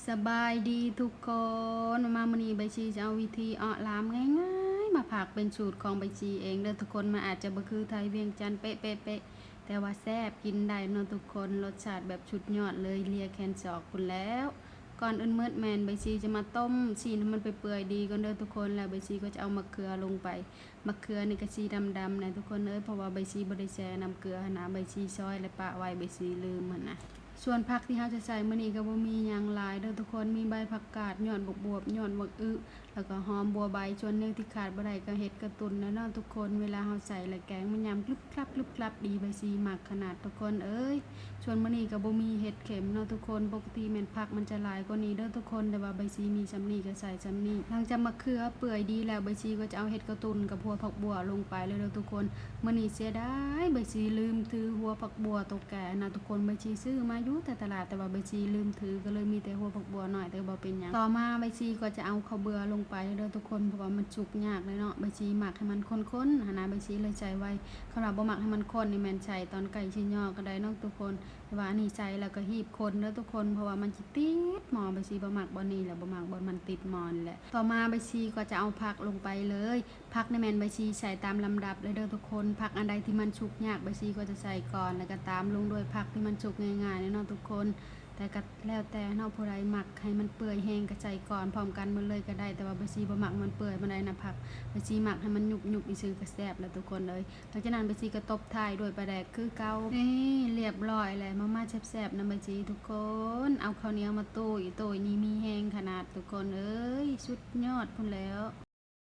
สบายดีทุกคนมามื้อนี้ใบชีจะเอาวิธีเอาลามง่ายๆมาผักเป็นสูตรของใบชีเองเด้อทุกคนมันอาจจะบ่คือไทยเวียงจันทน์เป๊ะๆๆแต่ว่าแซ่บกินได้เนาะทุกคนรสชาติแบบชุดยอดเลยเลียแคนศอกพุ่นแล้วก่อนอื่นเมิดแมนใบชีจะมาต้มชีให้มันไปเปื่อยดีก่อนเด้อทุกคนแล้วใบชีก็จะเอามะเขือลงไปมะเขือนี่ก็สีดำๆนะทุกคนเพราะว่าใบชีบ่ได้แช่น้ำเกลือหั้นนะใบชีซอยและปะไว้ใบชีลืมหั่นนะ ส่วนผักที่เราจะใส่มื้อนี้ก็บ่มีหยังหลายเด้อทุกคนมีใบผักกาดยอดบวบยอดบักอึแล้วก็หอมบัวใบส่วนหนึ่งที่ขาดบ่ได้ก็เห็ดกระตุนนะเนาะทุกคนเวลาเราใส่แล้วแกงมันยำกรึบกรับดีใบซีมักขนาดทุกคนส่วนมื้อนี้ก็บ่มีเห็ดเข็มเนาะทุกคนปกติแม่นผักมันจะหลายกว่านี้เด้อทุกคนแต่ว่าใบซีมีซำนี้ก็ใส่ซำนี้หลังจากมะเขือเปื่อยดีแล้วใบซีก็จะเอาเห็ดกระตุนกับหัวผักบัวลงไปเลยเด้อทุกคนมื้อนี้เสียดายใบซีลืมถือหัวผักบัวตัวแก่นะทุกคนใบซีซื้อมาอยู่แต่ตลาดแต่ว่าใบชีลืมถือก็เลยมีแต่หัวผักบัวหน่อยแต่บ่เป็นหยังต่อมาใบชีก็จะเอาข้าวเบื่อลงไปเด้อทุกคนเพราะว่ามันสุกยากเลยเนาะใบชีหมักให้มันข้นๆหั่นนะใบชีเลยใส่ไว้สำหรับบ่หมักให้มันข้นนี่แม่นใส่ตอนไก่ชิ้นย่อก็ได้เนาะทุกคนแต่ว่าอันนี้ใส่แล้วก็ฮีบคนเด้อทุกคนเพราะว่ามันสิติดหม้อใบชีบ่หมักบ่นี่แหละบ่หมักบ่มันติดหม้อนี่แหละต่อมาใบชีก็จะเอาผักลงไปเลยผักในแม่นใบชีใส่ตามลำดับเลยเด้อทุกคนผักอันใดที่มันสุกยากใบชีก็จะใส่ก่อนแล้วก็ตามลงด้วยผักที่มันสุกง่ายๆเนาะทุกคนแต่ก็แล้วแต่เนาะผู้ใดหมักให้มันเปื่อยแห้งก็ใส่ก่อนพร้อมกันหมดเลยก็ได้แต่ว่าใบชีบ่หมักมันเปื่อยบ่ได้นะผักใบชีหมักให้มันยุบๆอีซื่อก็แซ่บแล้วทุกคนเลยหลังจากนั้นใบชีก็ตบท้ายด้วยปลาแดกคือเก่านี่เรียบร้อยแล้วมาแซ่บๆนะใบชีทุกคนเอาข้าวเหนียวมาโต้ยนี่มีแห้งขนาดทุกคนสุดยอดพุ่นแล้ว